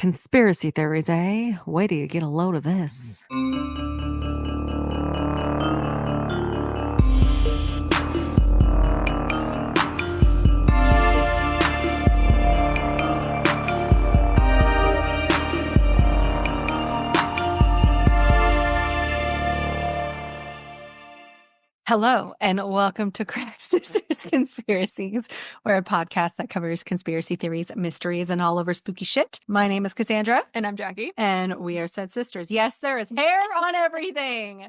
Conspiracy theories, eh? Wait till you get a load of this. Hello, and welcome to Crack Sisters Conspiracies. We're a podcast that covers conspiracy theories, mysteries, and all over spooky shit. My name is Cassandra. And I'm Jackie. And we are said sisters. Yes, there is hair on everything.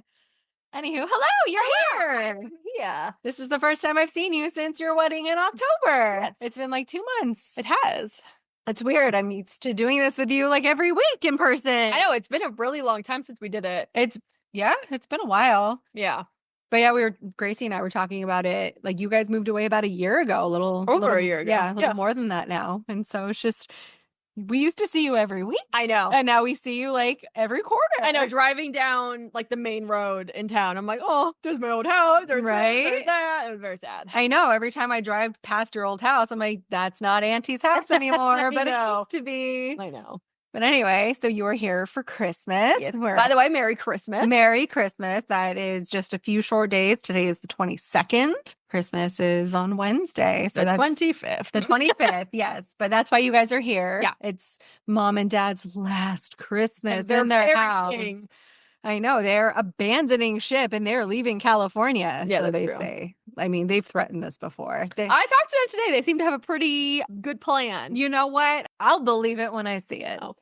Anywho, hello, you're here. Yeah. This is the first time I've seen you since your wedding in October. Yes. It's been like 2 months. It has. It's weird. I'm used to doing this with you like every week in person. I know. It's been a really long time since we did it. It's been a while. Yeah. But yeah, Gracie and I were talking about it. Like, you guys moved away about a year ago, Over a year ago. Yeah, a little more than that now. And so it's just, we used to see you every week. I know. And now we see you like every quarter. I know. Driving down like the main road in town, I'm like, oh, there's my old house. There's Right? There's that. It was very sad. I know. Every time I drive past your old house, I'm like, that's not Auntie's house anymore. But it used to be. I know. But anyway, so you were here for Christmas. Yes. By the way, Merry Christmas. Merry Christmas. That is just a few short days. Today is the 22nd. Christmas is on Wednesday. So the that's 25th. The 25th, yes. But that's why you guys are here. Yeah. It's mom and dad's last Christmas they're in their perishing. house. I know. They're abandoning ship and they're leaving California. Yeah, so that's they true. say. I mean, they've threatened this before. I talked to them today. They seem to have a pretty good plan. You know what? I'll believe it when I see it. Oh.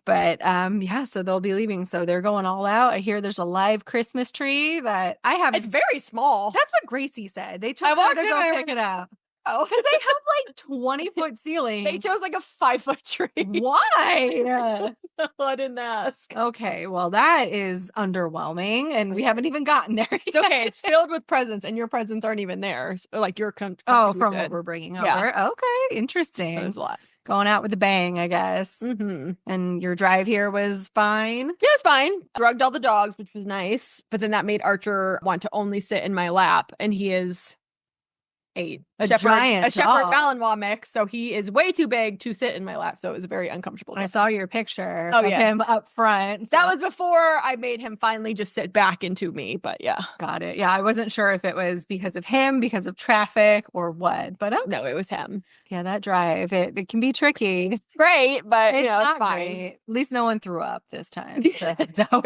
But yeah, so they'll be leaving. So they're going all out. I hear there's a live Christmas tree that I haven't. It's very small. That's what Gracie said. They told I her walked to in go and I pick it up. Oh, Because they have like 20-foot ceilings. they chose like a 5-foot tree. Why? No, I didn't ask. Okay, well, that is underwhelming, and we haven't even gotten there. It's okay. It's filled with presents, and your presents aren't even there. So, like your from contributed. what we're bringing over. Yeah. Okay, interesting. That was a lot. Going out with a bang, I guess. Mm-hmm. And your drive here was fine. Yeah, it's fine. Drugged all the dogs, which was nice. But then that made Archer want to only sit in my lap, and he is a giant Shepherd dog. Malinois mix, so he is way too big to sit in my lap. So it was very uncomfortable. I saw your picture Oh, of yeah. him up front. So. That was before I made him finally just sit back into me. But yeah, Got it. Yeah, I wasn't sure if it was because of him, because of traffic, or what. But no, it was him. yeah, that drive, it can be tricky. It's great, but It's it's not fine. great. At least no one threw up this time. So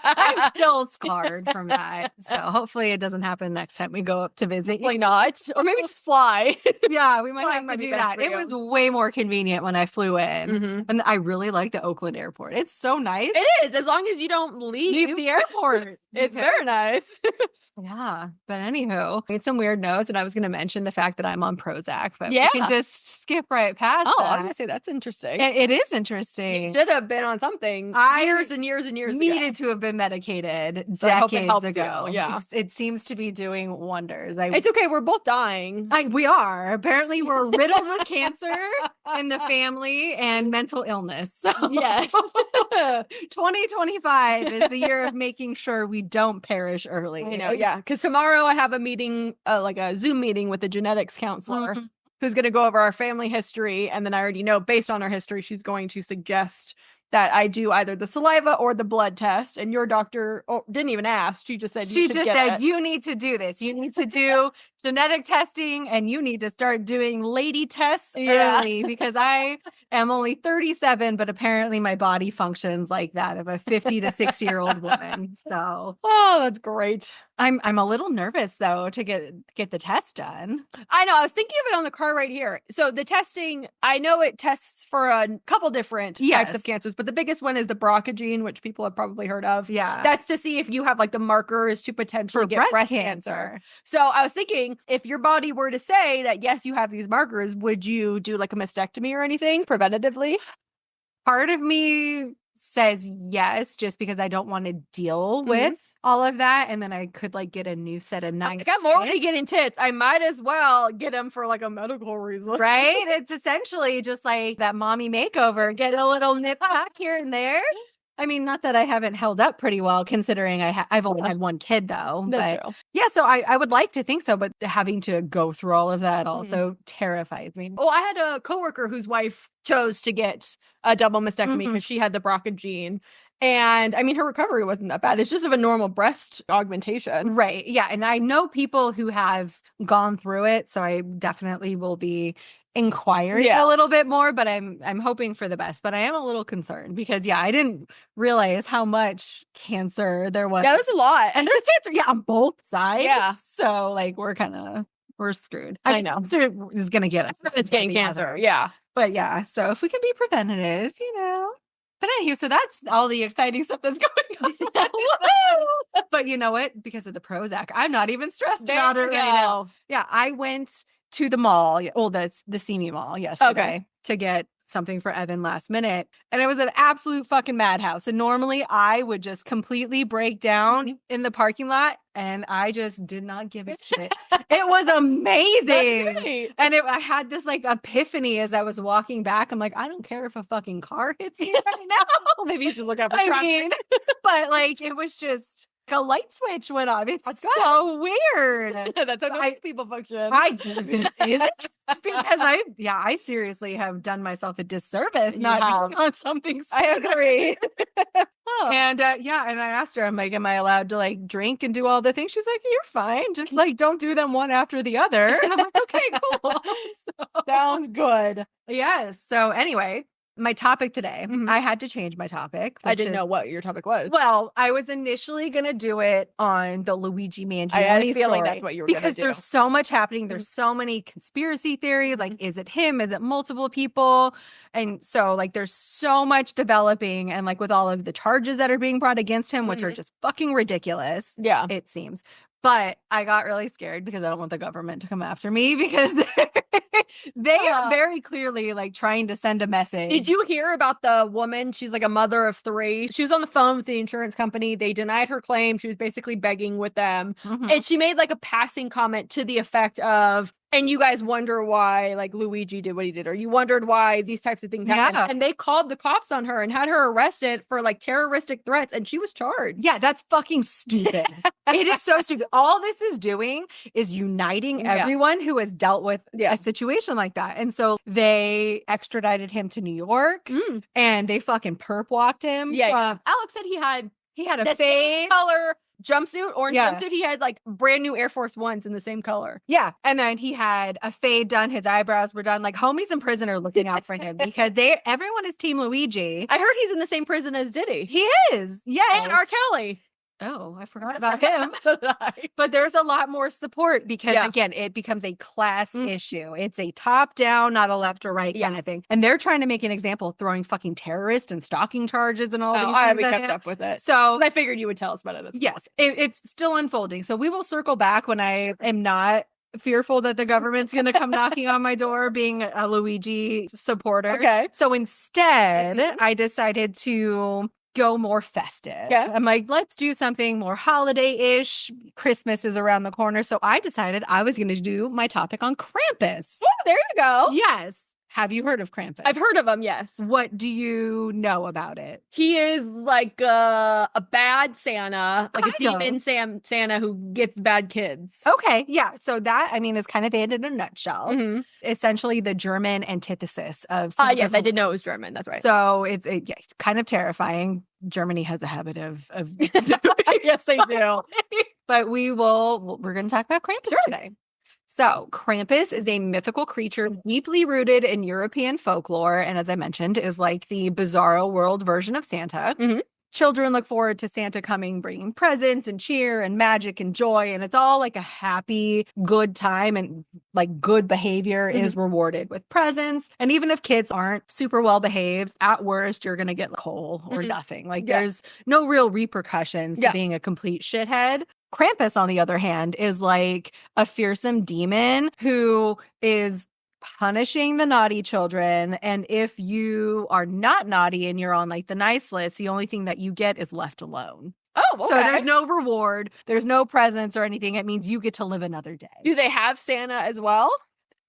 I'm still scarred from that. So hopefully it doesn't happen next time we go up to visit. Probably not, or maybe just fly. Yeah, we might Flying have to might be do best that. for It you. was way more convenient when I flew in. Mm-hmm. And I really like the Oakland airport. It's so nice. It is, as long as you don't leave the airport. It's Okay. very nice. Yeah. But anywho, I made some weird notes and I was going to mention the fact that I'm on Prozac, but Yeah. we can just skip right past Oh, I that. was gonna say that's interesting. It is interesting. Should have been on something I years and years and years Needed ago. to have been medicated So I hope it decades helps ago. you, yeah. It seems to be doing wonders. It's okay. We're both dying. We are. Apparently, we're riddled with cancer in the family and mental illness. So Yes. 2025 is the year of making sure we don't perish early. I know. Yeah. Because tomorrow I have a meeting, like a Zoom meeting with a genetics counselor Mhm. who's going to go over our family history. And then I already know, based on our history, she's going to suggest that I do either the saliva or the blood test. And your doctor didn't even ask. She just said, She you should just get said, it. you need to do this. You need to do genetic testing and you need to start doing lady tests Yeah. early because I am only 37, but apparently my body functions like that of a 50 to 60-year-old woman. So Oh, that's great. I'm a little nervous though to get the test done. I know. I was thinking of it on the car right here. So the testing, I know it tests for a couple different types Yes. of cancers, but the biggest one is the BRCA gene, which people have probably heard of. Yeah. That's to see if you have like the markers to potentially For get breast breast cancer. cancer. So I was thinking, if your body were to say that, yes, you have these markers, would you do like a mastectomy or anything preventatively? Part of me says yes, just because I don't want to deal with all of that. And then I could like get a new set of nice Like, I'm already tits. getting tits. I might as well get them for like a medical reason. Right? It's essentially just like that mommy makeover. Get a little nip tuck here and there. I mean, not that I haven't held up pretty well, considering I've only had one kid, though. That's but true. yeah, so I would like to think so, but having to go through all of that also terrifies me. Well, I had a coworker whose wife chose to get a double mastectomy Mhm. because she had the BRCA gene. And I mean, her recovery wasn't that bad. It's just of a normal breast augmentation. Right. Yeah. And I know people who have gone through it. So I definitely will be inquiring Yeah. a little bit more, but I'm hoping for the best. But I am a little concerned because I didn't realize how much cancer there was. Yeah, there's a lot. And there's cancer, on both sides. Yeah. So like we're screwed. I know. Cancer is gonna get us. It's getting cancer. Yeah. But yeah, so if we can be preventative, But anywho, so that's all the exciting stuff that's going on. But you know what? Because of the Prozac, I'm not even stressed about it right now. Yeah, I went to the mall, the Simi Mall yesterday to get something for Evan last minute. And it was an absolute fucking madhouse. And normally I would just completely break down in the parking lot. And I just did not give a shit. It was amazing. And I had this like epiphany as I was walking back. I'm like, I don't care if a fucking car hits me right now. Maybe you should look out for traffic. But like, it was just a light switch went off. It's so weird. That's how people function. Is it? Because I seriously have done myself a disservice not being on something. I agree. And and I asked her, I'm like, am I allowed to like drink and do all the things? She's like, you're fine. Just like don't do them one after the other. And I'm like, okay, cool. Sounds good. Yes. So anyway, my topic today, I had to change my topic. I didn't know what your topic was. Well, I was initially going to do it on the Luigi Mangione I had a feeling story that's what you were going to do. because there's so much happening. There's so many conspiracy theories. Like, is it him? Is it multiple people? And so like, there's so much developing and like with all of the charges that are being brought against him, which are just fucking ridiculous. Yeah. It seems. But I got really scared because I don't want the government to come after me because they are very clearly like trying to send a message. Did you hear about the woman? She's like a mother of 3. She was on the phone with the insurance company. They denied her claim. She was basically begging with them. And she made like a passing comment to the effect of, and you guys wonder why like Luigi did what he did, or you wondered why these types of things happen. And they called the cops on her and had her arrested for like terroristic threats, and she was charged. Yeah, that's fucking stupid. It is so stupid. All this is doing is uniting everyone who has dealt with a situation like that. And so they extradited him to New York and they fucking perp walked him. Yeah. Alex said he had a same color jumpsuit, orange jumpsuit. He had like brand new Air Force Ones in the same color. Yeah. And then he had a fade done. His eyebrows were done. Like homies in prison are looking out for him because everyone is Team Luigi. I heard he's in the same prison as Diddy. He is. Yeah. And R. Kelly. Oh, I forgot about him. So did I. But there's a lot more support because, again, it becomes a class issue. It's a top down, not a left or right kind of thing. And they're trying to make an example of throwing fucking terrorist and stalking charges and all these things. I haven't kept up with it. So I figured you would tell us about it. Yes, it's still unfolding. So we will circle back when I am not fearful that the government's going to come knocking on my door being a Luigi supporter. Okay. So instead, I decided to go more festive. Yeah. I'm like, let's do something more holiday-ish. Christmas is around the corner. So I decided I was going to do my topic on Krampus. Yeah, there you go. Yes. Have you heard of Krampus? I've heard of him, yes. What do you know about it? He is like a bad Santa, like a demon Santa who gets bad kids. Okay, yeah. So that, I mean, is kind of it in a nutshell. Essentially the German antithesis of Santa. Yes, I did know it was German. That's right. So it's kind of terrifying. Germany has a habit of yes, they do. But we're going to talk about Krampus today. So Krampus is a mythical creature deeply rooted in European folklore. And as I mentioned, is like the bizarro world version of Santa. Children look forward to Santa coming, bringing presents and cheer and magic and joy. And it's all like a happy, good time. And like good behavior is rewarded with presents. And even if kids aren't super well behaved, at worst, you're going to get coal or nothing. Like there's no real repercussions to being a complete shithead. Krampus, on the other hand, is like a fearsome demon who is punishing the naughty children. And if you are not naughty and you're on like the nice list, the only thing that you get is left alone. Oh, okay. So there's no reward, there's no presents or anything. It means you get to live another day. Do they have Santa as well?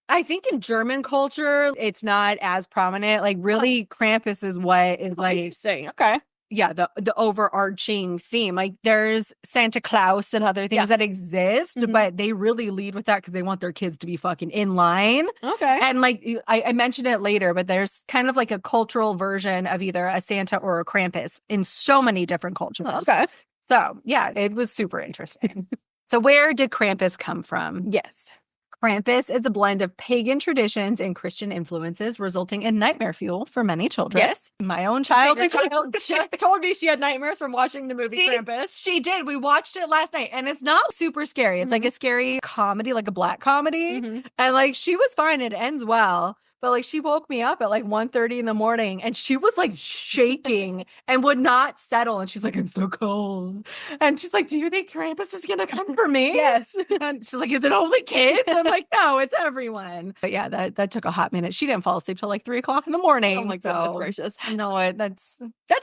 I think in German culture, it's not as prominent. Like really, Krampus is what is like interesting. Okay. the overarching theme. Like there's Santa Claus and other things that exist, but they really lead with that because they want their kids to be fucking in line. Okay. And like I mentioned it later, but there's kind of like a cultural version of either a Santa or a Krampus in so many different cultures. Okay. So yeah, it was super interesting. So where did Krampus come from? Yes. Krampus is a blend of pagan traditions and Christian influences, resulting in nightmare fuel for many children. Yes. My own child just told me she had nightmares from watching the movie Krampus. She did. We watched it last night, and it's not super scary. It's like a scary comedy, like a black comedy. And like she was fine. It ends well. But like she woke me up at like 1:30 in the morning and she was like shaking and would not settle. And she's like, it's so cold. And she's like, do you think Krampus is going to come for me? Yes. And she's like, is it only kids? I'm like, no, it's everyone. But yeah, that took a hot minute. She didn't fall asleep till like 3:00 in the morning. Oh my goodness gracious. You know what? That's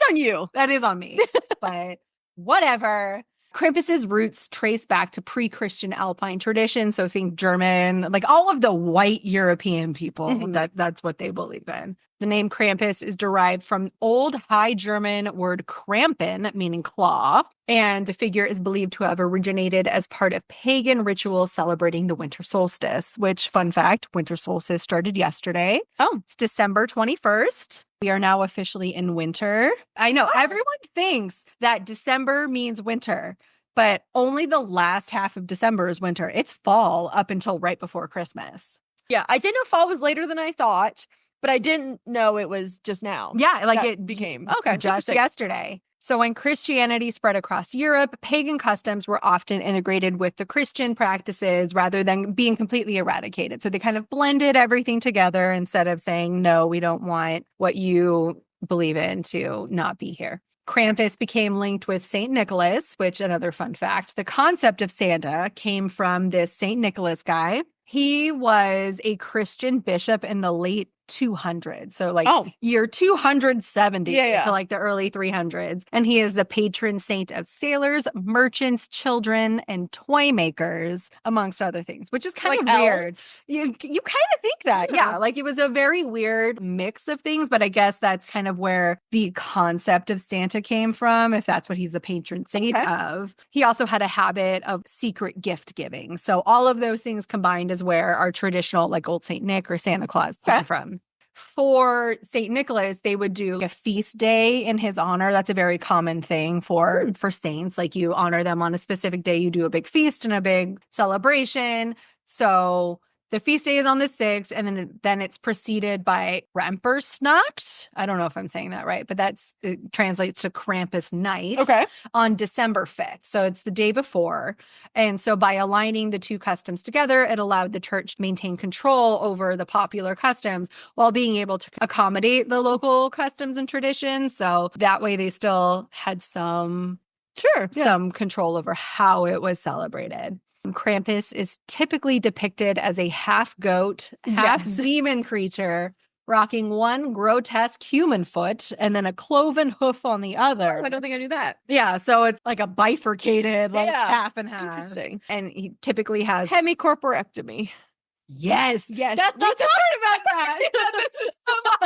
on you. That is on me. But whatever. Krampus's roots trace back to pre-Christian Alpine tradition. So think German, like all of the white European people, that's what they believe in. The name Krampus is derived from Old High German word Krampen, meaning claw. And the figure is believed to have originated as part of pagan rituals celebrating the winter solstice, which, fun fact, winter solstice started yesterday. Oh, it's December 21st. We are now officially in winter. I know everyone thinks that December means winter, but only the last half of December is winter. It's fall up until right before Christmas. Yeah, I didn't know fall was later than I thought, but I didn't know it was just now. Yeah, like that it became just yesterday. So when Christianity spread across Europe, pagan customs were often integrated with the Christian practices rather than being completely eradicated. So they kind of blended everything together instead of saying, no, we don't want what you believe in to not be here. Krampus became linked with St. Nicholas, which, another fun fact, the concept of Santa came from this St. Nicholas guy. He was a Christian bishop in the late 200s. So like year 270 to like the early 300s. And he is the patron saint of sailors, merchants, children, and toy makers, amongst other things, which is kind of weird. You kind of think that. Yeah. Like it was a very weird mix of things, but I guess that's kind of where the concept of Santa came from, if that's what he's the patron saint of. He also had a habit of secret gift giving. So all of those things combined is where our traditional like Old Saint Nick or Santa Claus came from. For St. Nicholas, they would do a feast day in his honor. That's a very common thing for saints. Like you honor them on a specific day, you do a big feast and a big celebration. So the feast day is on the 6th, and then it's preceded by Krampusnacht. I don't know if I'm saying that right, but it translates to Krampus night on December 5th. So it's the day before. And so by aligning the two customs together, it allowed the church to maintain control over the popular customs while being able to accommodate the local customs and traditions. So that way they still had some control over how it was celebrated. Krampus is typically depicted as a half goat, half demon creature, rocking one grotesque human foot and then a cloven hoof on the other. I don't think I knew that. Yeah, so it's like a bifurcated, like half and half. Interesting. And he typically has hemicorporectomy. Yes. We talked about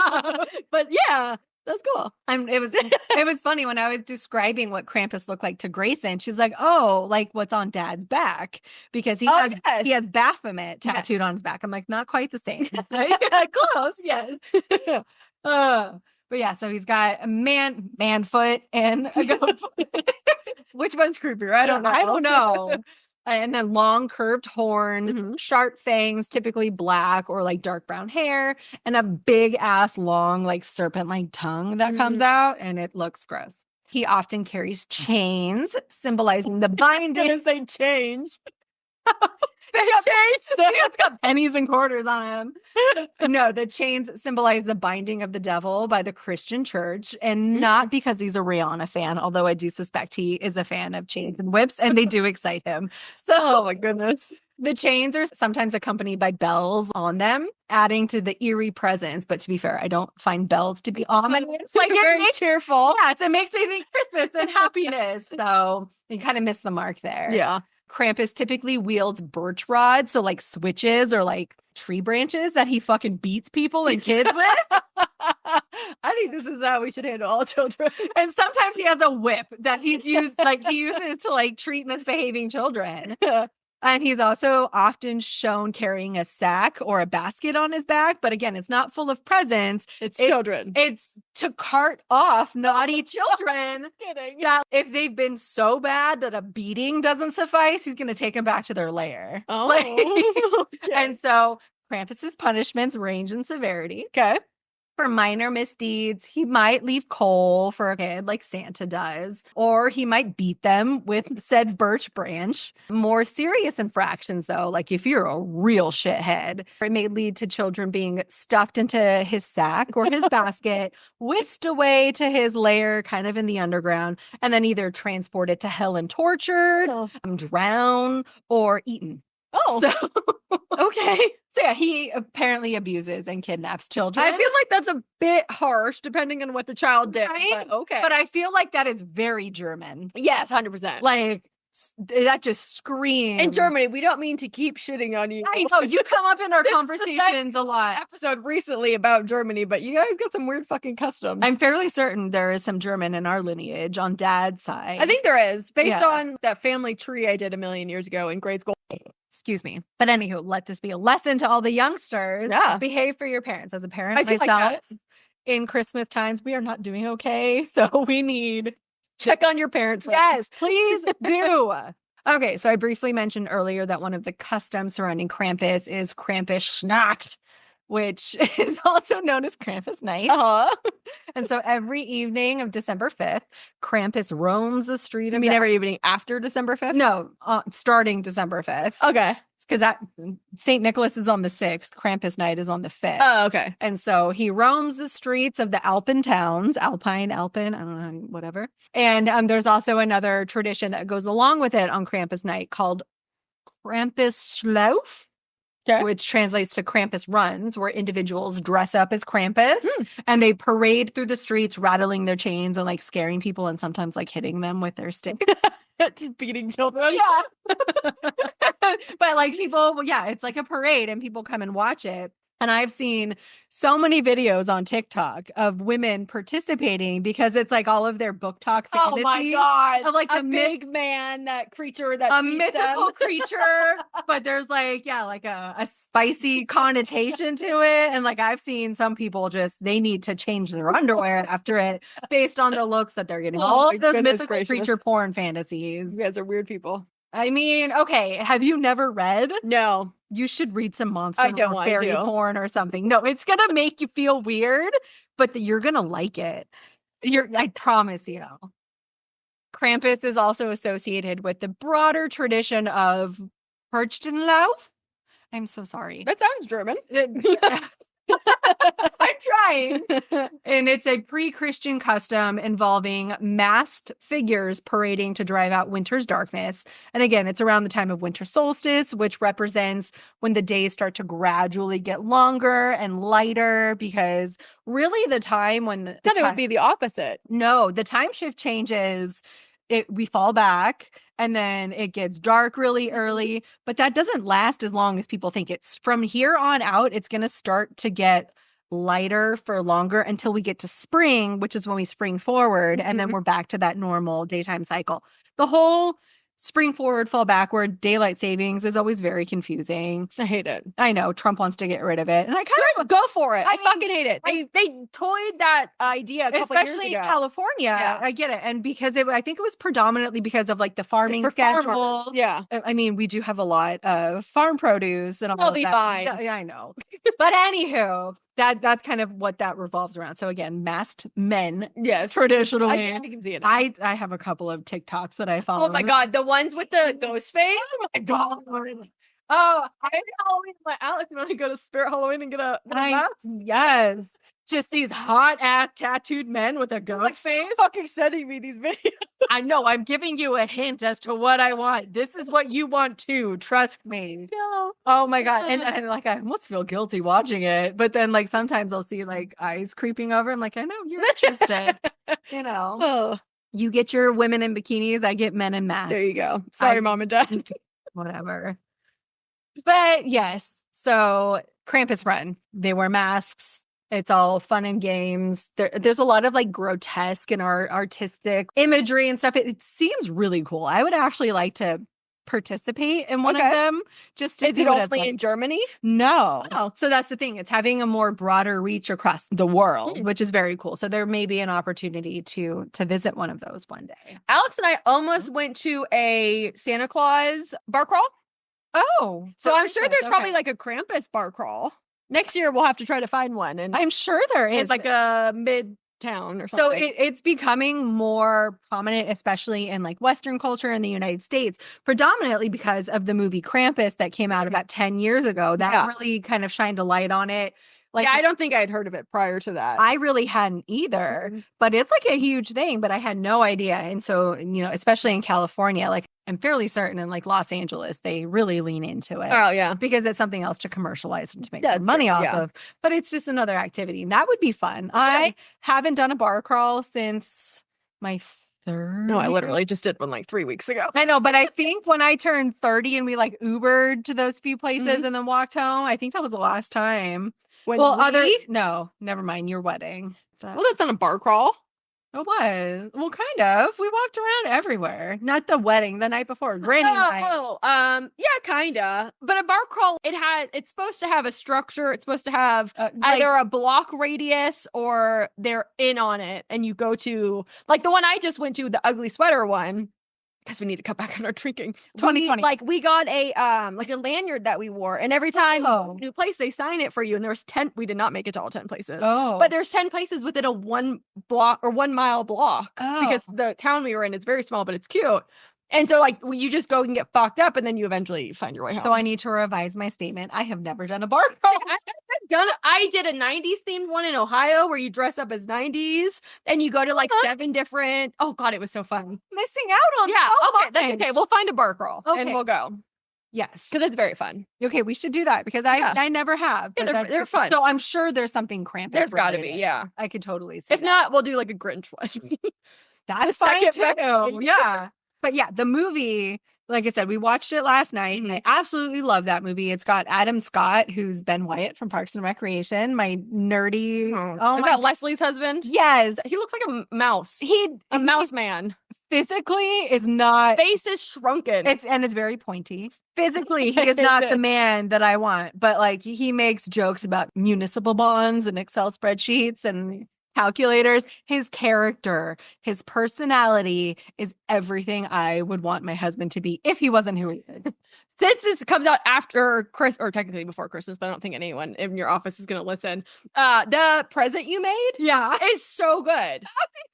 that. But yeah. That's cool. It was funny when I was describing what Krampus looked like to Grayson. She's like, "Oh, like what's on Dad's back?" Because he has Baphomet tattooed on his back. I'm like, not quite the same. Close, yes. But yeah, so he's got a man foot and a goat foot. Which one's creepier? I don't know. And then long curved horns, sharp fangs, typically black or like dark brown hair, and a big ass long like serpent like tongue that comes out, and it looks gross. He often carries chains symbolizing the binding. As they change. It's got pennies and quarters on him. No, the chains symbolize the binding of the devil by the Christian church, and not because he's a Rihanna fan, although I do suspect he is a fan of chains and whips, and they do excite him. So, oh my goodness. The chains are sometimes accompanied by bells on them, adding to the eerie presence. But to be fair, I don't find bells to be ominous. Like very cheerful. Yeah, so it makes me think Christmas and happiness. So you kind of miss the mark there. Yeah. Krampus typically wields birch rods, so like switches or like tree branches that he fucking beats people and kids with. I think this is how we should handle all children. And sometimes he has a whip that he uses to like treat misbehaving children. And he's also often shown carrying a sack or a basket on his back. But again, it's not full of presents. It's children. It's to cart off naughty children. Just kidding. Yeah. If they've been so bad that a beating doesn't suffice, he's going to take them back to their lair. Oh. Okay. And so Krampus's punishments range in severity. Okay. For minor misdeeds, he might leave coal for a kid like Santa does, or he might beat them with said birch branch. More serious infractions, though, like if you're a real shithead, it may lead to children being stuffed into his sack or his basket, whisked away to his lair kind of in the underground, and then either transported to hell and tortured, drowned, or eaten. Oh, So, okay. So yeah, he apparently abuses and kidnaps children. I feel like that's a bit harsh depending on what the child did. Right? But okay. But I feel like that is very German. Yes, 100%. Like, that just screams. In Germany, we don't mean to keep shitting on you. I know, you come up in our conversations a lot. Episode recently about Germany, but you guys got some weird fucking customs. I'm fairly certain there is some German in our lineage on dad's side. I think there is, based on that family tree I did a million years ago in grade school. Excuse me. But anywho, let this be a lesson to all the youngsters. Yeah. Behave for your parents. As a parent I do myself, like that. in Christmas times, we are not doing okay. So we need... Check on your parent friends. Yes, please do. Okay, so I briefly mentioned earlier that one of the customs surrounding Krampus is Krampusnacht, which is also known as Krampus Night. And so every evening of December 5th, Krampus roams the street. You mean every evening after December 5th? No, starting December 5th. Okay. Because that St. Nicholas is on the 6th, Krampus Night is on the 5th. Oh, okay. And so he roams the streets of the Alpine towns, Alpine, I don't know, whatever. And there's also another tradition that goes along with it on Krampus Night called Krampuslauf, which translates to Krampus runs, where individuals dress up as Krampus and they parade through the streets, rattling their chains and like scaring people and sometimes like hitting them with their stick. Just beating children. Yeah. But like people, it's like a parade and people come and watch it. And I've seen so many videos on TikTok of women participating because it's like all of their book talk fantasies. Oh my God. Of like a big man, that creature that a mythical creature, but there's like a spicy connotation to it. And like I've seen some people they need to change their underwear after it based on the looks that they're getting. All of those mythical creature porn fantasies. You guys are weird people. I mean, okay, have you never read? No. You should read some monster or fairy porn or something. No, it's going to make you feel weird, but you're going to like it. I promise you. Krampus is also associated with the broader tradition of Perchtenlauf. I'm so sorry. That sounds German. I'm trying. And it's a pre-Christian custom involving masked figures parading to drive out winter's darkness. And again, it's around the time of winter solstice, which represents when the days start to gradually get longer and lighter, because really the time when it would be the opposite. No, the time shift changes. We fall back and then it gets dark really early, but that doesn't last as long as people think. It's from here on out, it's going to start to get lighter for longer until we get to spring, which is when we spring forward. And then we're back to that normal daytime cycle. The whole spring forward, fall backward, daylight savings is always very confusing. I hate it. I know Trump wants to get rid of it. And I kind of go for it. I fucking hate it. They toyed that idea a couple years ago. Especially in California. Yeah. I get it. And because I think it was predominantly because of like the farming schedule. Yeah. I mean, we do have a lot of farm produce and all of that. Fine. Yeah, I know. But anywho, that's kind of what that revolves around. So again, masked men. Yes. Traditionally. I can see it. I have a couple of TikToks that I follow. Oh my God. The ones with the ghost face? Oh my God. Oh, I have Halloween in my Alex. You want to go to Spirit Halloween and get a mask? Yes. Just these hot ass tattooed men with a ghost face. Fucking sending me these videos. I know. I'm giving you a hint as to what I want. This is what you want too. Trust me. No. Oh my God. And like, I almost feel guilty watching it. But then like, sometimes I'll see like eyes creeping over. I'm like, I know you're interested. You know, you get your women in bikinis. I get men in masks. There you go. Sorry, mom and dad. Whatever. But yes. So Krampus run. They wear masks. It's all fun and games. There's a lot of like grotesque and artistic imagery and stuff. It seems really cool. I would actually like to participate in one of them just to Is see it what it's only like. in Germany? No. Oh. So that's the thing. It's having a more broader reach across the world, which is very cool. So there may be an opportunity to visit one of those one day. Alex and I almost went to a Santa Claus bar crawl. Oh. So I'm sure there's probably like a Krampus bar crawl. Next year we'll have to try to find one. And I'm sure there is. It's like a midtown or something. So it's becoming more prominent, especially in like Western culture in the United States, predominantly because of the movie Krampus that came out about 10 years ago. That really kind of shined a light on it. Like, I don't think I had heard of it prior to that. I really hadn't either, but it's like a huge thing, but I had no idea. And so, especially in California, like I'm fairly certain in like Los Angeles, they really lean into it. Oh, yeah. Because it's something else to commercialize and to make more money off of. But it's just another activity. And that would be fun. I haven't done a bar crawl since my third. No, I literally just did one like 3 weeks ago. I know, but I think when I turned 30 and we like Ubered to those few places and then walked home, I think that was the last time. No, never mind. Your wedding. Well, that's on a bar crawl. It was. Well, kind of. We walked around everywhere. Not the wedding, the night before. Granny night. Yeah, kind of. But a bar crawl, it's supposed to have a structure. It's supposed to have either a block radius or they're in on it. And you go to, like the one I just went to, the ugly sweater one. Because we need to cut back on our drinking. 2020. We got a lanyard that we wore, and every time new place they sign it for you. And there was 10. We did not make it to all 10 places. But there's 10 places within a 1 block or 1 mile block because the town we were in is very small, but it's cute. And so you just go and get fucked up, and then you eventually find your way home. So I need to revise my statement. I have never done a bar crawl. I did a 90s themed one in Ohio where you dress up as 90s and you go to 7 different. Oh God, it was so fun. Missing out on. Okay. We'll find a bar crawl and we'll go. Yes, because it's very fun. Okay, we should do that because I never have. Yeah, they're fun. So I'm sure there's something Krampus. There's got to be. Yeah, I could totally see. If not, we'll do like a Grinch one. That's fine too. Yeah. But yeah, the movie, like I said, we watched it last night and I absolutely love that movie. It's got Adam Scott, who's Ben Wyatt from Parks and Recreation, my nerdy. Is that Leslie's husband? Yes. He looks like a mouse. A mouse man. Physically is not. Face is shrunken. It's very pointy. Physically, he is not the man that I want. But he makes jokes about municipal bonds and Excel spreadsheets and calculators. His character, his personality is everything I would want my husband to be if he wasn't who he is. Since this comes out after Christmas, or technically before Christmas, but I don't think anyone in your office is going to listen. The present you made is so good.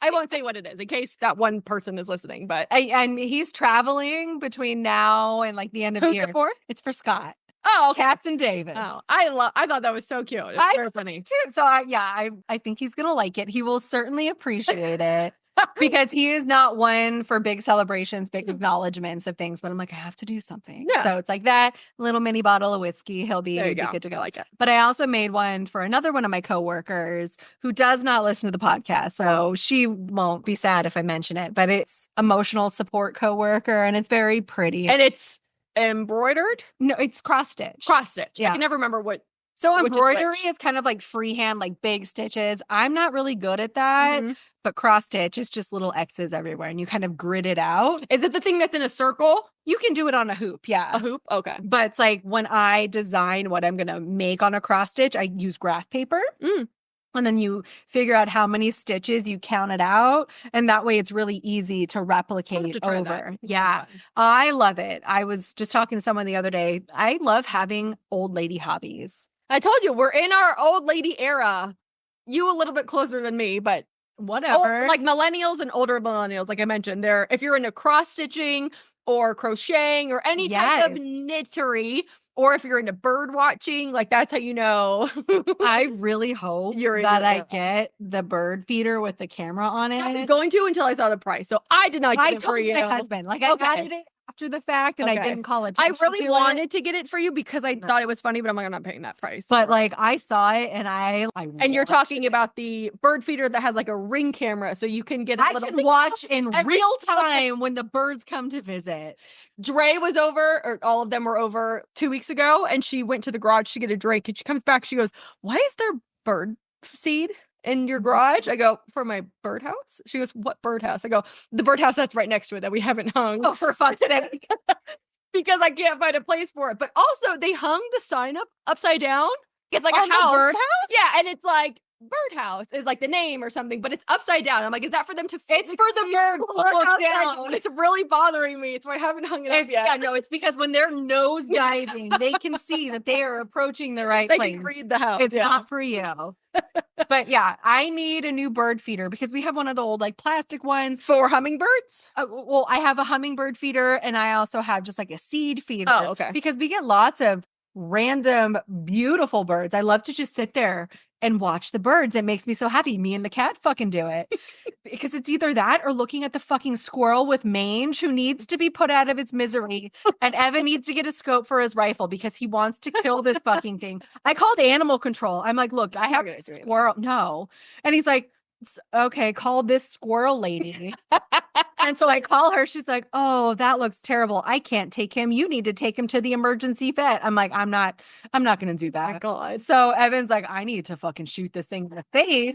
I won't say what it is in case that one person is listening, but and he's traveling between now and the end of the year. Who's it for? It's for Scott. Oh, okay. Captain Davis. Oh, I thought that was so cute. It's very funny too. So I think he's gonna like it. He will certainly appreciate it because he is not one for big celebrations, big acknowledgments of things. But I'm like, I have to do something. Yeah. So it's like that little mini bottle of whiskey. He'll be good to go. I like it. But I also made one for another one of my coworkers who does not listen to the podcast, so she won't be sad if I mention it. But it's emotional support coworker, and it's very pretty. And it's embroidered? No, it's cross stitch. Yeah. I can never remember what. So embroidery is kind of like freehand, big stitches. I'm not really good at that, but cross stitch is just little X's everywhere and you kind of grid it out. Is it the thing that's in a circle? You can do it on a hoop. Yeah. A hoop? Okay. But it's like when I design what I'm going to make on a cross stitch, I use graph paper. And then you figure out how many stitches you count it out. And that way it's really easy to replicate over. Yeah. I love it. I was just talking to someone the other day. I love having old lady hobbies. I told you, we're in our old lady era. You a little bit closer than me, but whatever. Millennials and older millennials, like I mentioned, if you're into cross stitching or crocheting or any type of knittery, or if you're into bird watching, that's how you know. I really hope that I get the bird feeder with the camera on it. I was going to until I saw the price, so I did not get it for you. I told my husband, I added it after the fact, and I didn't call attention. I really wanted to get it for you because I thought it was funny, but I'm like, I'm not paying that price. But I saw it, and and you're talking about the bird feeder that has a ring camera, so you can get I can watch in real time when the birds come to visit. Dre was over, or all of them were over 2 weeks ago, and she went to the garage to get a drink, and she comes back, she goes, "Why is there bird seed in your garage? I go, for my birdhouse? She goes, what birdhouse? I go, the birdhouse that's right next to it that we haven't hung. Oh, for fuck's sake. Because I can't find a place for it. But also, they hung the sign upside down. It's like On a house. the birdhouse? Yeah, and it's like birdhouse is like the name or something, but it's upside down. I'm like, is that for them to? It's for the bird to look down. It's really bothering me. It's why I haven't hung it up yet. Yeah, no, it's because when they're nose diving, they can see that they are approaching the right They place. can read the house. It's not for you. But yeah, I need a new bird feeder because we have one of the old like plastic ones. For hummingbirds? Well, I have a hummingbird feeder and I also have just like a seed feeder. Oh, okay. Because we get lots of random beautiful birds. I love to just sit there and watch the birds. It makes me so happy. Me and the cat fucking do it. Because it's either that or looking at the fucking squirrel with mange who needs to be put out of its misery. And Evan needs to get a scope for his rifle because he wants to kill this fucking thing. I called animal control. I'm like, look, I have a squirrel. No. And he's like, okay, call this squirrel lady. And so I call her. She's like, oh, that looks terrible. I can't take him. You need to take him to the emergency vet. I'm like, I'm not going to do that. God. So Evan's like, I need to fucking shoot this thing in the face.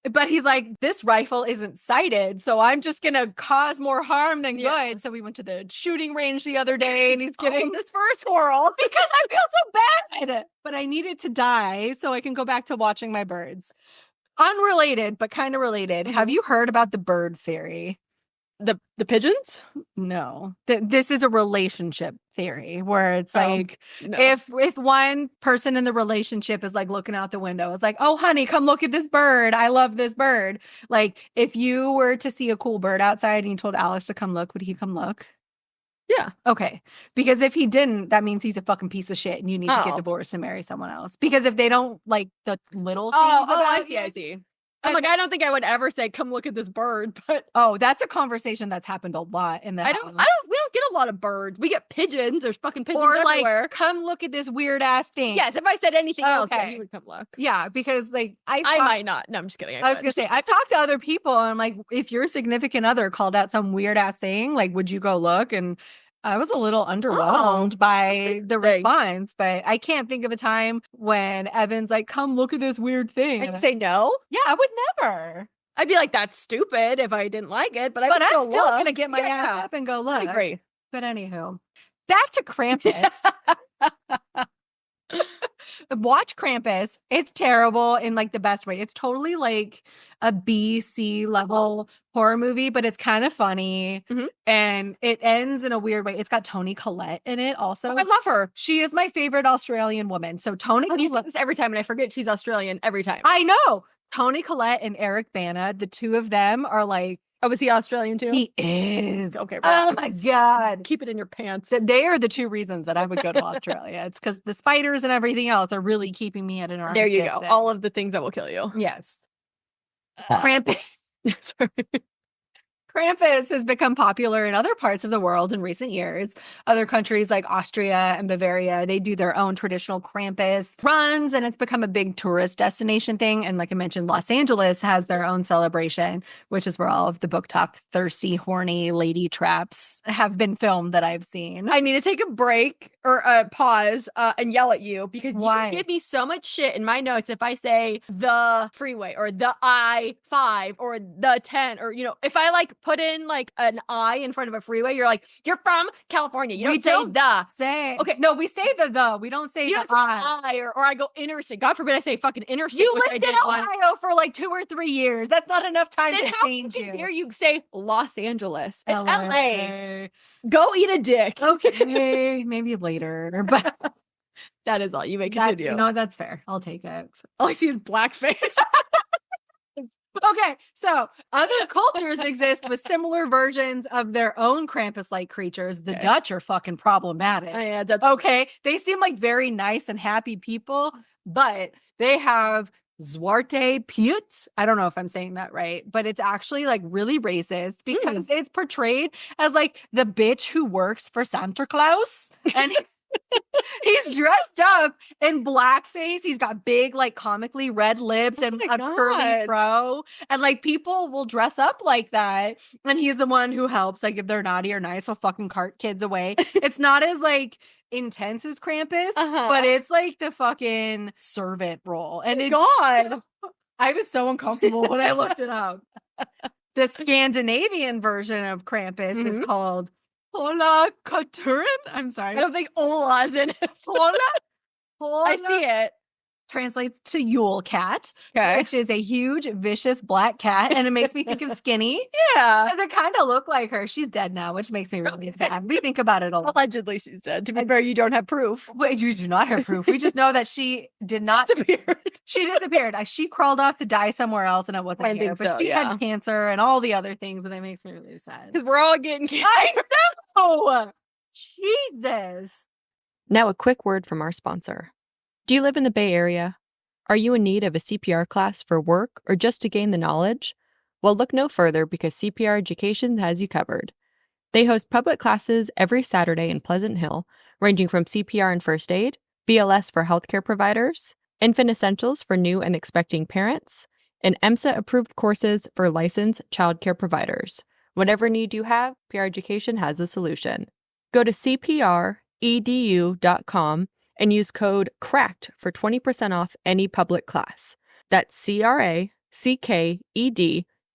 But he's like, this rifle isn't sighted, so I'm just going to cause more harm than good. So we went to the shooting range the other day and he's getting this for a squirrel because I feel so bad. But I needed to die so I can go back to watching my birds. Unrelated, but kind of related. Have you heard about the bird theory? The pigeons? No. This is a relationship theory where it's like no. if one person in the relationship is like looking out the window, it's like, oh honey, come look at this bird. I love this bird. Like if you were to see a cool bird outside and you told Alex to come look, would he come look? Yeah. Okay. Because if he didn't, that means he's a fucking piece of shit and you need to get divorced and marry someone else. Because if they don't like the little things I see. I'm like, I don't think I would ever say, come look at this bird, but that's a conversation that's happened a lot in the house. We don't get a lot of birds. We get pigeons. There's fucking pigeons everywhere. Like, come look at this weird ass thing. Yes, if I said anything else, then you would come look. Yeah, because like I might not. No, I'm just kidding. I was gonna say I've talked to other people and I'm like, if your significant other called out some weird ass thing, like would you go look? And I was a little underwhelmed by the response, but I can't think of a time when Evan's like, come look at this weird thing. And you say no? Yeah, I would never. I'd be like, that's stupid if I didn't like it, but I'm still going to get my ass up and go look. I agree. But anywho, back to Krampus. Watch Krampus. It's terrible in like the best way. It's totally like a B-C level horror movie, but it's kind of funny. Mm-hmm. And it ends in a weird way. It's got Toni Collette in it also. Oh, I love her. She is my favorite Australian woman. So Toni Collette. You say this every time and I forget she's Australian every time. I know. Toni Collette and Eric Bana, the two of them are like, oh, is he Australian too? He is. Okay. Oh my God. Keep it in your pants. They are the two reasons that I would go to Australia. It's because the spiders and everything else are really keeping me at an arm. There you go. All of the things that will kill you. Yes. Krampus. Sorry. Krampus has become popular in other parts of the world in recent years. Other countries like Austria and Bavaria, they do their own traditional Krampus runs, and it's become a big tourist destination thing. And like I mentioned, Los Angeles has their own celebration, which is where all of the book talk, thirsty, horny lady traps have been filmed that I've seen. I need to take a break or a pause and yell at you because you give me so much shit in my notes if I say the freeway or the I-5 or the 10 or, if I like put in like an I in front of a freeway, you're like, you're from California. You don't say the. Okay. No, we say the. We don't say the I. Or I go interstate. God forbid I say fucking interstate. You lived in Ohio for like 2 or 3 years. That's not enough time to change you. Here you say Los Angeles and LA. Go eat a dick. Okay. Maybe later. But that is all. You may continue. That's fair. I'll take it. All I see is blackface. Okay, so other cultures exist with similar versions of their own Krampus-like creatures. The Dutch are fucking problematic. Okay, they seem like very nice and happy people, but they have Zwarte Piet. I don't know if I'm saying that right, but it's actually like really racist because it's portrayed as like the bitch who works for Santa Claus. And he's dressed up in blackface. He's got big, like comically red lips and a curly fro. And like people will dress up like that. And he's the one who helps, like if they're naughty or nice, will fucking cart kids away. It's not as like intense as Krampus, but it's like the fucking servant role. And it's God. I was so uncomfortable when I looked it up. The Scandinavian version of Krampus is called Hola Kulturen. I'm sorry. I don't think Ola's in it. Hola. I see it. Translates to Yule Cat, which is a huge, vicious black cat, and it makes me think of Skinny. Yeah. And they kind of look like her. She's dead now, which makes me really sad. We think about it a lot. Allegedly, she's dead. To be fair, you don't have proof. Wait, you do not have proof. We just know that she did not disappear. She disappeared. She crawled off to die somewhere else, and it wasn't here. But she had cancer and all the other things, and it makes me really sad. Because we're all getting cancer. I know. Jesus. Now a quick word from our sponsor. Do you live in the Bay Area? Are you in need of a CPR class for work or just to gain the knowledge? Well, look no further because CPR Education has you covered. They host public classes every Saturday in Pleasant Hill, ranging from CPR and first aid, BLS for healthcare providers, infant essentials for new and expecting parents, and EMSA-approved courses for licensed childcare providers. Whatever need you have, PR Education has a solution. Go to cpredu.com and use code CRACKED for 20% off any public class. That's CRACKED,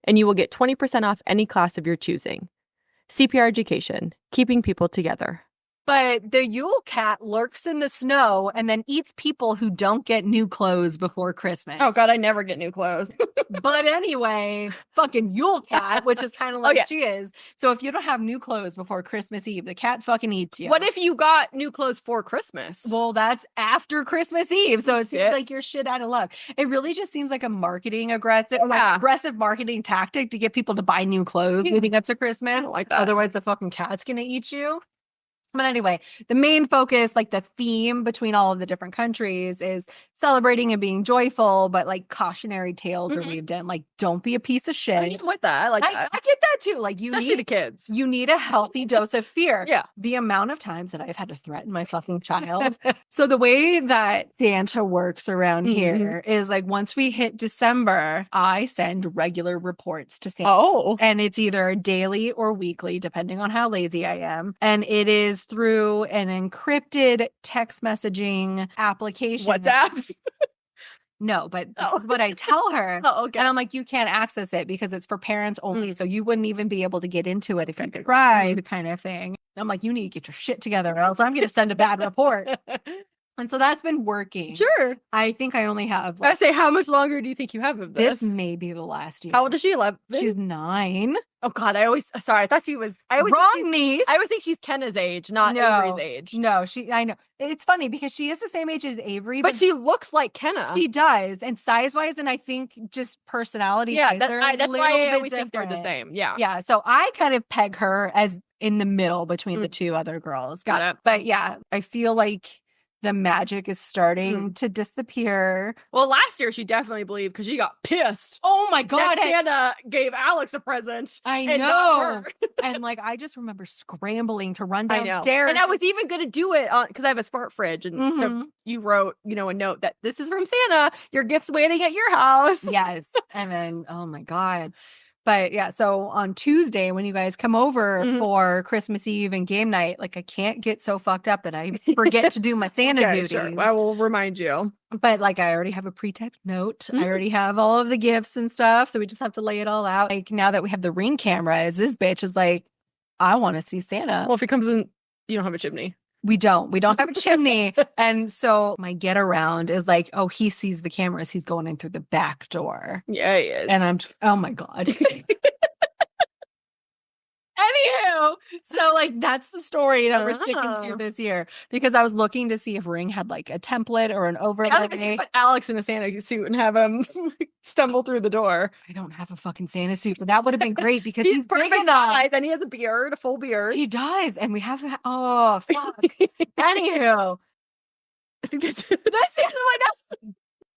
and you will get 20% off any class of your choosing. CPR Education, keeping people together. But the Yule Cat lurks in the snow and then eats people who don't get new clothes before Christmas. Oh, God, I never get new clothes. But anyway, fucking Yule Cat, which is kind of like she is. So if you don't have new clothes before Christmas Eve, the cat fucking eats you. What if you got new clothes for Christmas? Well, that's after Christmas Eve. So it seems like you're shit out of luck. It really just seems like a aggressive marketing tactic to get people to buy new clothes leading up to Christmas. I don't like that. Otherwise, the fucking cat's going to eat you. But anyway, the main focus, like the theme between all of the different countries is celebrating and being joyful, but like cautionary tales are weaved in. Like, don't be a piece of shit. I'm with that. I like that. I get that too. Like, especially the kids. You need a healthy dose of fear. Yeah. The amount of times that I've had to threaten my fucking child. So the way that Santa works around here is like once we hit December, I send regular reports to Santa. Oh. And it's either daily or weekly, depending on how lazy I am. And it is through an encrypted text messaging application. WhatsApp? No, but this is what I tell her. Oh, okay. And I'm like, you can't access it because it's for parents only. So you wouldn't even be able to get into it if you tried, kind of thing. I'm like, you need to get your shit together or else I'm going to send a bad report. And so that's been working. Sure. I think I only have. I say, how much longer do you think you have of this? This may be the last year. How old is she? 11? She's 9. Oh, God. I thought she was. Wrong niece. I always think she's Kenna's age, not Avery's age. No, I know. It's funny because she is the same age as Avery. But she looks like Kenna. She does. And size-wise, and I think just personality. Yeah, that's why I always think they're the same. Yeah. Yeah. So I kind of peg her as in the middle between the two other girls. Got it. But yeah, I feel like the magic is starting to disappear. Well, last year she definitely believed because she got pissed. Oh my God. That Santa gave Alex a present. I know. And like, I just remember scrambling to run downstairs. And I was even going to do it because I have a smart fridge. And so you wrote, a note that this is from Santa. Your gift's waiting at your house. Yes. And then, oh my God. But yeah, so on Tuesday, when you guys come over for Christmas Eve and game night, like I can't get so fucked up that I forget to do my Santa duties. Sure. I will remind you. But like I already have a pre-typed note. I already have all of the gifts and stuff. So we just have to lay it all out. Like now that we have the Ring cameras, this bitch is like, I want to see Santa. Well, if he comes in, you don't have a chimney. We don't have a chimney. And so my get around is like, oh, he sees the cameras. He's going in through the back door. Yeah, he is. And I'm, oh my God. Anywho, so like that's the story that we're sticking to this year because I was looking to see if Ring had like a template or an overlay. I put Alex in a Santa suit and have him stumble through the door. I don't have a fucking Santa suit, but that would have been great because he's perfect big enough. size and he has a beard, a full beard. He does, and we have oh fuck. Anywho, I think that's the end of my notes.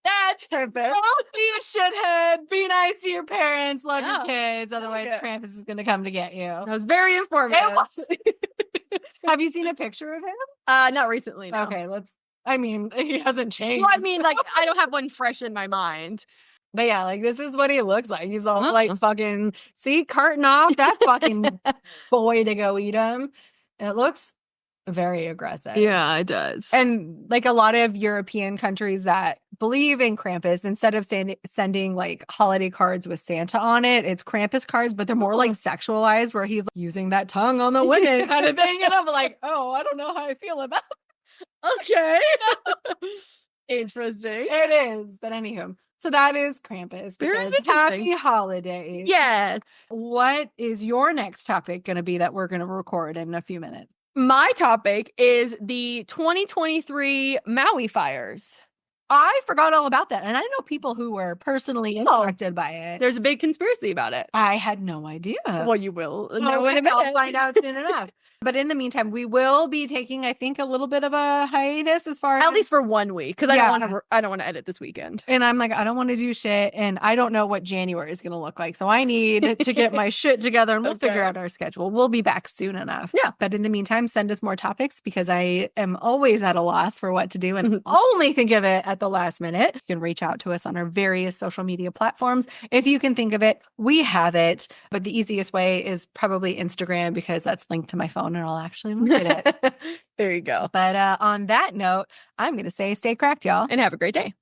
That's perfect. Don't be a shithead. Be nice to your parents. Love your kids. Otherwise, Krampus is going to come to get you. That was very informative. Have you seen a picture of him? Not recently. No. Okay, he hasn't changed. Well, I don't have one fresh in my mind. But yeah, like this is what he looks like. He's all like fucking, see, carting off that fucking boy to go eat him. It looks very aggressive. Yeah, it does. And like a lot of European countries that believe in Krampus, instead of sending like holiday cards with Santa on it, it's Krampus cards, but they're more like sexualized, where he's like, using that tongue on the women kind of thing. And I'm like, oh, I don't know how I feel about it. Okay. Interesting. It is. But anywho, so that is Krampus. Very Because happy holidays. Yes. What is your next topic going to be that we're going to record in a few minutes? My topic is the 2023 Maui fires. I forgot all about that. And I know people who were personally impacted by it. There's a big conspiracy about it. I had no idea. Well, you will. I'll find out soon enough. But in the meantime, we will be taking, I think, a little bit of a hiatus as far as at least for 1 week, because I don't want to edit this weekend. And I'm like, I don't want to do shit, and I don't know what January is going to look like. So I need to get my shit together, and we'll figure out our schedule. We'll be back soon enough. Yeah. But in the meantime, send us more topics, because I am always at a loss for what to do and only think of it at the last minute. You can reach out to us on our various social media platforms. If you can think of it, we have it. But the easiest way is probably Instagram, because that's linked to my phone and I'll actually look at it. There you go. But on that note, I'm going to say stay cracked, y'all. And have a great day.